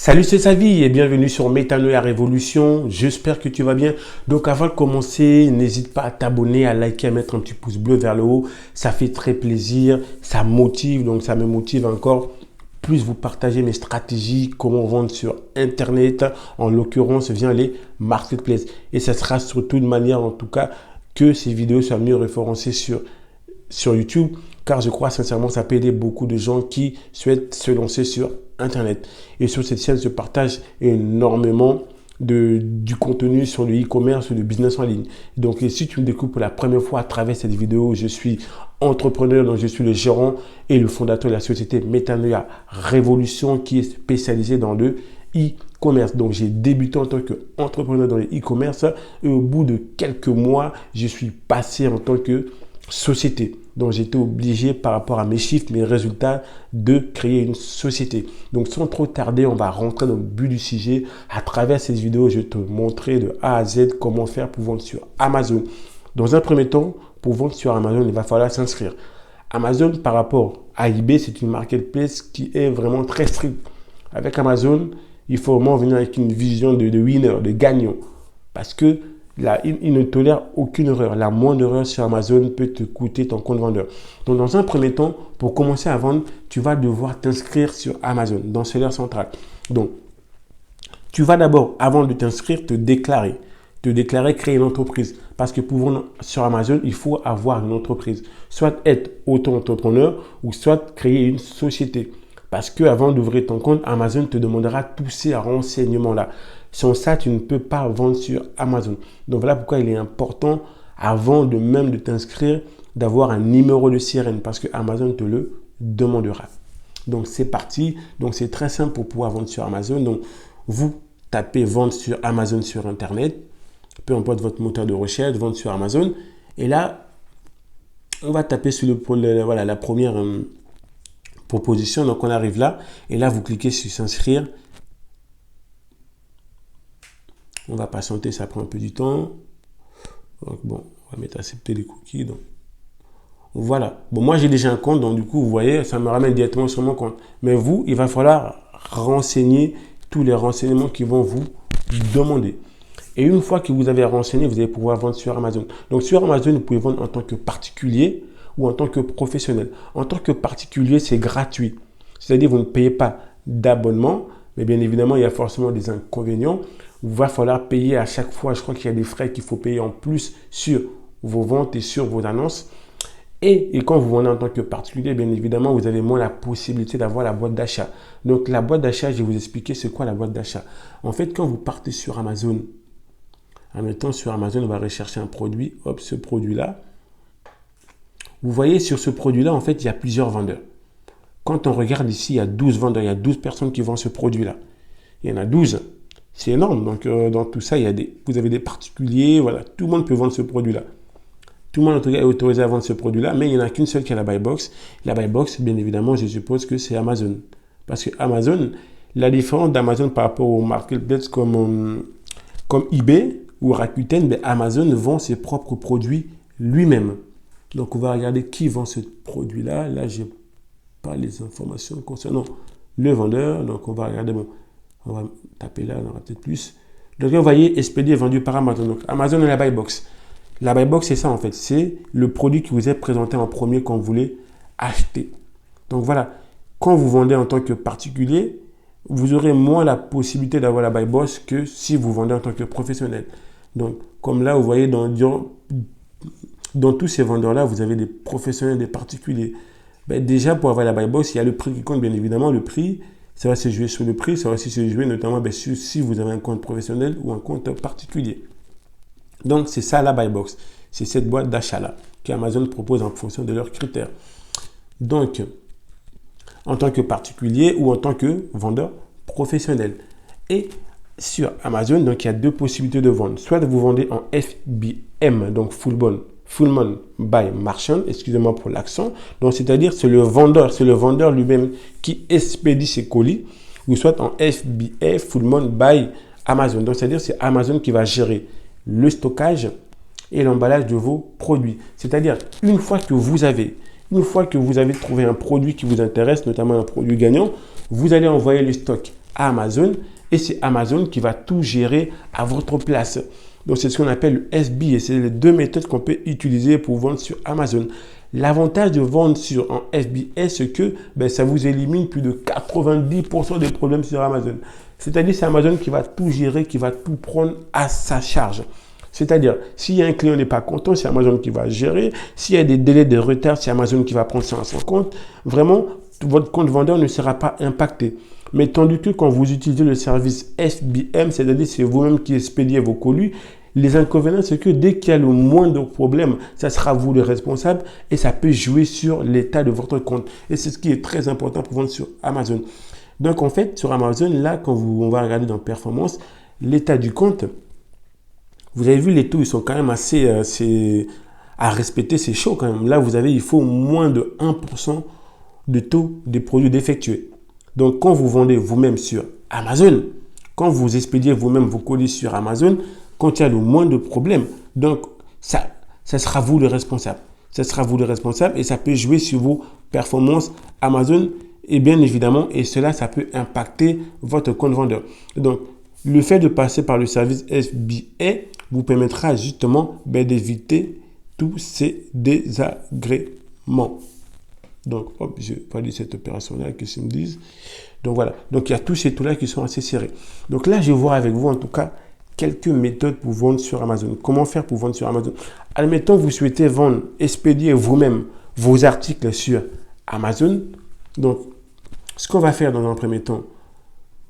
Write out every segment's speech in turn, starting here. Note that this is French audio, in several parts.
Salut, c'est Savi et bienvenue sur Métanoïa Révolution. J'espère que tu vas bien. Donc avant de commencer, n'hésite pas à t'abonner, à liker, à mettre un petit pouce bleu vers le haut. Ça fait très plaisir, ça motive, donc ça me motive encore plus vous partager mes stratégies, comment vendre sur Internet, en l'occurrence via les marketplaces. Et ça sera surtout de manière en tout cas que ces vidéos soient mieux référencées sur YouTube, car je crois sincèrement que ça peut aider beaucoup de gens qui souhaitent se lancer sur Internet. Et sur cette chaîne, je partage énormément du contenu sur le e-commerce ou le business en ligne. Donc, si tu me découvres pour la première fois à travers cette vidéo, je suis entrepreneur, donc je suis le gérant et le fondateur de la société Métanoïa Révolution qui est spécialisée dans le e-commerce. Donc, j'ai débuté en tant qu'entrepreneur dans le e-commerce et au bout de quelques mois, je suis passé en tant que société. Donc, j'étais obligé par rapport à mes chiffres, mes résultats, de créer une société. Donc, sans trop tarder, on va rentrer dans le but du sujet. À travers cette vidéo, je vais te montrer de A à Z comment faire pour vendre sur Amazon. Dans un premier temps, pour vendre sur Amazon, il va falloir s'inscrire. Amazon, par rapport à eBay, c'est une marketplace qui est vraiment très stricte. Avec Amazon, il faut vraiment venir avec une vision de winner, de gagnant. Parce que là, il ne tolère aucune erreur. La moindre erreur sur Amazon peut te coûter ton compte vendeur. Donc, dans un premier temps, pour commencer à vendre, tu vas devoir t'inscrire sur Amazon, dans Seller Central. Donc, tu vas d'abord, avant de t'inscrire, te déclarer, créer une entreprise. Parce que pour vendre sur Amazon, il faut avoir une entreprise. Soit être auto-entrepreneur ou soit créer une société. Parce qu'avant d'ouvrir ton compte, Amazon te demandera tous ces renseignements-là. Sans ça, tu ne peux pas vendre sur Amazon. Donc voilà pourquoi il est important, avant de même de t'inscrire, d'avoir un numéro de sirène parce que Amazon te le demandera. Donc c'est parti. Donc c'est très simple pour pouvoir vendre sur Amazon. Donc vous tapez vendre sur Amazon sur Internet, peu importe votre moteur de recherche, vendre sur Amazon. Et là, on va taper sur la première proposition. Donc on arrive là et là vous cliquez sur s'inscrire. On va patienter, ça prend un peu du temps. Donc bon, on va mettre accepter les cookies. Donc voilà. Bon, moi j'ai déjà un compte, donc du coup, vous voyez, ça me ramène directement sur mon compte. Mais vous, il va falloir renseigner tous les renseignements qui vont vous demander. Et une fois que vous avez renseigné, vous allez pouvoir vendre sur Amazon. Donc sur Amazon, vous pouvez vendre en tant que particulier ou en tant que professionnel. En tant que particulier, c'est gratuit. C'est-à-dire, vous ne payez pas d'abonnement, mais bien évidemment, il y a forcément des inconvénients. Il va falloir payer à chaque fois. Je crois qu'il y a des frais qu'il faut payer en plus sur vos ventes et sur vos annonces. Et quand vous vendez en tant que particulier, bien évidemment, vous avez moins la possibilité d'avoir la boîte d'achat. Donc, la boîte d'achat, je vais vous expliquer c'est quoi la boîte d'achat. En fait, quand vous partez sur Amazon, en mettant sur Amazon, on va rechercher un produit. Hop, ce produit-là. Vous voyez, sur ce produit-là, en fait, il y a plusieurs vendeurs. Quand on regarde ici, il y a 12 vendeurs. Il y a 12 personnes qui vendent ce produit-là. Il y en a 12. C'est énorme. Donc, dans tout ça, vous avez des particuliers. Voilà, tout le monde peut vendre ce produit-là. Tout le monde est autorisé à vendre ce produit-là, mais il n'y en a qu'une seule qui a la buy box. La buy box, bien évidemment, je suppose que c'est Amazon. Parce que Amazon, la différence d'Amazon par rapport aux marketplaces comme eBay ou Rakuten, ben Amazon vend ses propres produits lui-même. Donc, on va regarder qui vend ce produit-là. Là, je n'ai pas les informations concernant le vendeur. Donc, on va regarder, bon, on va taper là, on aura peut-être plus. Donc, vous voyez, expédié vendu par Amazon. Donc, Amazon et la buy box. La buy box, c'est ça en fait. C'est le produit qui vous est présenté en premier quand vous voulez acheter. Donc, voilà. Quand vous vendez en tant que particulier, vous aurez moins la possibilité d'avoir la buy box que si vous vendez en tant que professionnel. Donc, comme là, vous voyez, dans tous ces vendeurs-là, vous avez des professionnels, des particuliers. Ben, déjà, pour avoir la buy box, il y a le prix qui compte, bien évidemment. Le prix, ça va se jouer sur le prix, ça va aussi se jouer notamment si vous avez un compte professionnel ou un compte particulier. Donc, c'est ça la buy box. C'est cette boîte d'achat-là qu'Amazon propose en fonction de leurs critères. Donc, en tant que particulier ou en tant que vendeur professionnel. Et sur Amazon, donc, il y a deux possibilités de vendre. Soit vous vendez en FBM, donc Fulfillment by Merchant, excusez-moi pour l'accent. Donc, c'est-à-dire, c'est le vendeur lui-même qui expédie ses colis, ou soit en FBA, Fulfillment by Amazon. Donc, c'est-à-dire, c'est Amazon qui va gérer le stockage et l'emballage de vos produits. C'est-à-dire, une fois que vous avez trouvé un produit qui vous intéresse, notamment un produit gagnant, vous allez envoyer le stock à Amazon et c'est Amazon qui va tout gérer à votre place. Donc, c'est ce qu'on appelle le FBA. C'est les deux méthodes qu'on peut utiliser pour vendre sur Amazon. L'avantage de vendre en FBA, c'est que ça vous élimine plus de 90% des problèmes sur Amazon. C'est-à-dire, c'est Amazon qui va tout gérer, qui va tout prendre à sa charge. C'est-à-dire, s'il y a un client qui n'est pas content, c'est Amazon qui va gérer. S'il y a des délais de retard, c'est Amazon qui va prendre ça en son compte. Vraiment, votre compte vendeur ne sera pas impacté. Mais tandis que quand vous utilisez le service FBM, c'est-à-dire c'est vous-même qui expédiez vos colis, les inconvénients, c'est que dès qu'il y a le moindre problème, ça sera vous le responsable et ça peut jouer sur l'état de votre compte. Et c'est ce qui est très important pour vendre sur Amazon. Donc, en fait, sur Amazon, là, quand on va regarder dans Performance, l'état du compte, vous avez vu, les taux, ils sont quand même assez à respecter, c'est chaud quand même. Là, il faut moins de 1% de taux des produits défectueux. Donc, quand vous vendez vous-même sur Amazon, quand vous expédiez vous-même vos colis sur Amazon, quand il y a le moins de problèmes, donc ça sera vous le responsable. Ça sera vous le responsable et ça peut jouer sur vos performances Amazon et bien évidemment, et cela, ça peut impacter votre compte vendeur. Donc, le fait de passer par le service FBA vous permettra justement d'éviter tous ces désagréments. Donc, hop, je vais valider cette opération-là, qu'est-ce qu'ils me disent. Donc, voilà. Donc, il y a tous ces taux-là qui sont assez serrés. Donc, là, je vais voir avec vous, en tout cas, quelques méthodes pour vendre sur Amazon. Comment faire pour vendre sur Amazon? Admettons, vous souhaitez vendre, expédier vous-même vos articles sur Amazon. Donc, ce qu'on va faire dans un premier temps,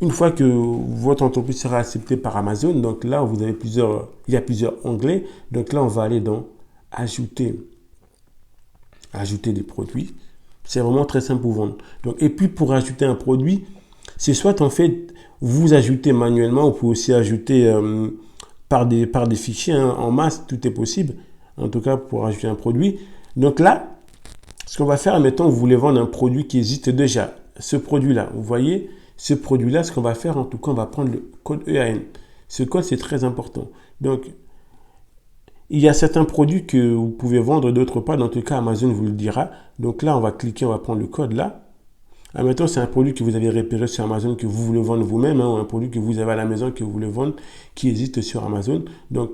une fois que votre entreprise sera acceptée par Amazon, donc là, il y a plusieurs onglets. Donc là, on va aller dans Ajouter des produits. C'est vraiment très simple pour vendre. Donc, et puis, pour ajouter un produit, c'est soit en fait, vous ajoutez manuellement, vous pouvez aussi ajouter par des fichiers en masse, tout est possible. En tout cas, pour ajouter un produit. Donc là, ce qu'on va faire, admettons, vous voulez vendre un produit qui existe déjà. Ce produit-là, vous voyez, ce produit-là, ce qu'on va faire, en tout cas, on va prendre le code EAN. Ce code, c'est très important. Donc, il y a certains produits que vous pouvez vendre, d'autres pas. Dans tout cas, Amazon vous le dira. Donc là, on va cliquer, on va prendre le code là. Admettons, c'est un produit que vous avez repéré sur Amazon, que vous voulez vendre vous-même, ou un produit que vous avez à la maison, que vous voulez vendre, qui existe sur Amazon. Donc,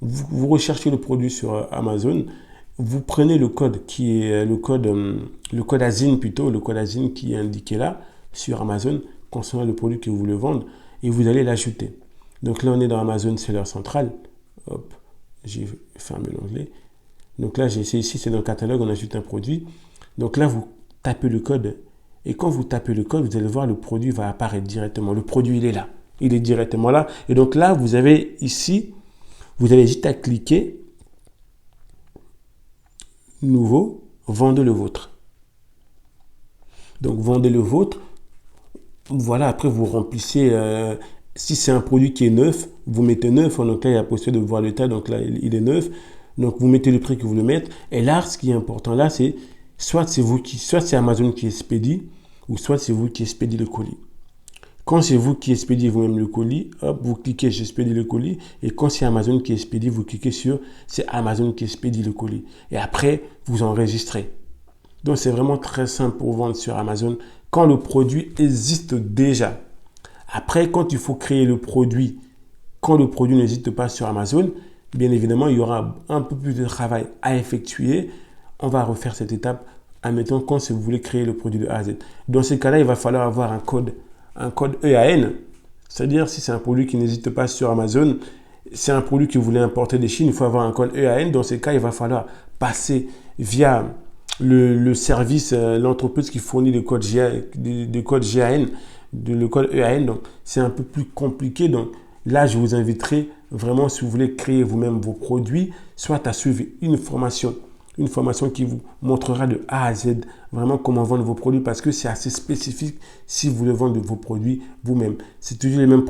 vous recherchez le produit sur Amazon. Vous prenez le code qui est le code ASIN plutôt, le code ASIN qui est indiqué là sur Amazon concernant le produit que vous voulez vendre et vous allez l'ajouter. Donc là, on est dans Amazon Seller Central. Hop, j'ai fermé l'onglet. Donc là, ici, c'est dans le catalogue, on ajoute un produit. Donc là, vous tapez le code et quand vous tapez le code, vous allez voir le produit va apparaître directement. Le produit, il est là. Il est directement là. Et donc là, vous avez ici, vous avez juste à cliquer nouveau, vendez le vôtre. Donc, vendez le vôtre. Voilà, après, vous remplissez. Si c'est un produit qui est neuf, vous mettez neuf. Donc là, il y a la possibilité de voir l'état. Donc là, il est neuf. Donc, vous mettez le prix que vous voulez mettre. Et là, ce qui est important là, c'est soit c'est Amazon qui expédie, ou soit c'est vous qui expédiez le colis. Quand c'est vous qui expédiez vous-même le colis, hop, vous cliquez j'expédie le colis. Et quand c'est Amazon qui expédie, vous cliquez sur c'est Amazon qui expédie le colis. Et après, vous enregistrez. Donc, c'est vraiment très simple pour vendre sur Amazon quand le produit existe déjà. Après, quand il faut créer le produit, quand le produit n'existe pas sur Amazon, bien évidemment, il y aura un peu plus de travail à effectuer. On va refaire cette étape, admettons, quand vous voulez créer le produit de A à Z. Dans ce cas-là, il va falloir avoir un code EAN, c'est-à-dire si c'est un produit qui n'existe pas sur Amazon, c'est un produit que vous voulez importer de Chine, il faut avoir un code EAN. Dans ce cas, il va falloir passer via le service, l'entreprise qui fournit le code GAN, le code EAN. Donc, c'est un peu plus compliqué. Donc, là, je vous inviterai vraiment, si vous voulez créer vous-même vos produits, soit à suivre une formation qui vous montrera de A à Z vraiment comment vendre vos produits parce que c'est assez spécifique si vous voulez vendre vos produits vous-même. C'est toujours le même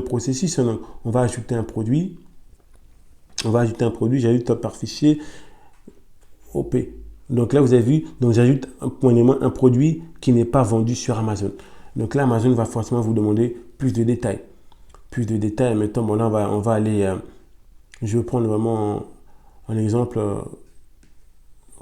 processus. Donc, on va ajouter un produit. J'ajoute par fichier OP. Donc là, vous avez vu, donc j'ajoute un produit qui n'est pas vendu sur Amazon. Donc là, Amazon va forcément vous demander plus de détails. Maintenant, bon, là, on va aller, je vais prendre vraiment un exemple.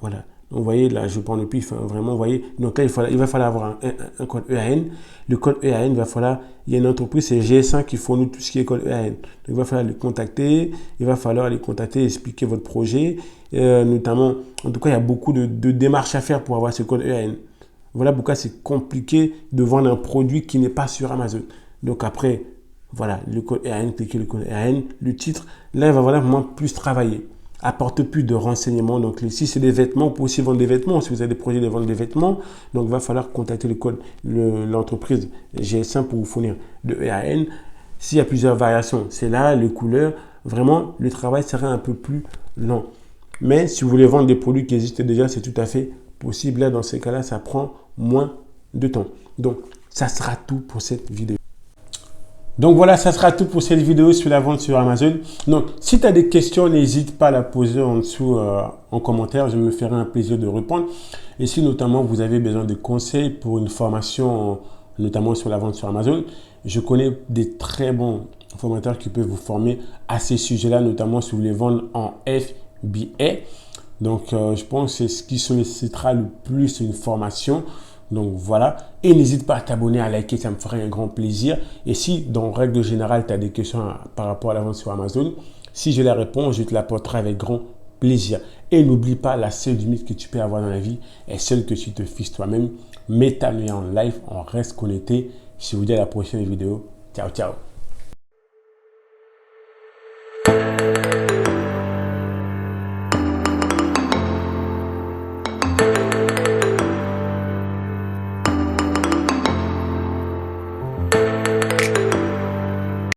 Voilà. Donc, vous voyez, là, je prends le pif, hein, vraiment, vous voyez. Donc là, il va falloir avoir un code EAN. Le code EAN, il va falloir, il y a une entreprise, c'est GS1 qui fournit tout ce qui est code EAN. Donc, il va falloir les contacter, expliquer votre projet. Notamment, en tout cas, il y a beaucoup de démarches à faire pour avoir ce code EAN. Voilà pourquoi c'est compliqué de vendre un produit qui n'est pas sur Amazon. Donc après, voilà, le code EAN, cliquez le code EAN, le titre. Là, il va vraiment plus travailler. Apporte plus de renseignements. Donc, si c'est des vêtements, vous pouvez aussi vendre des vêtements. Si vous avez des projets de vendre des vêtements, donc il va falloir contacter l'entreprise GS1 pour vous fournir le EAN. S'il y a plusieurs variations, c'est là, les couleurs. Vraiment, le travail sera un peu plus lent. Mais si vous voulez vendre des produits qui existent déjà, c'est tout à fait possible. Là, dans ces cas-là, ça prend moins de temps. Donc, ça sera tout pour cette vidéo. Donc voilà, ça sera tout pour cette vidéo sur la vente sur Amazon. Donc, si tu as des questions, n'hésite pas à la poser en dessous en commentaire. Je me ferai un plaisir de répondre. Et si notamment vous avez besoin de conseils pour une formation, notamment sur la vente sur Amazon, je connais des très bons formateurs qui peuvent vous former à ces sujets-là, notamment si vous voulez vendre en FBA. Donc, je pense que c'est ce qui sollicitera le plus une formation. Donc voilà, et n'hésite pas à t'abonner, à liker, ça me ferait un grand plaisir. Et si, dans règle générale, tu as des questions par rapport à la vente sur Amazon, si je la réponds, je te l'apporterai avec grand plaisir. Et n'oublie pas, la seule limite que tu peux avoir dans la vie est celle que tu te fixes toi-même. Mets ta nuit en live, on reste connecté. Je vous dis à la prochaine vidéo. Ciao, ciao.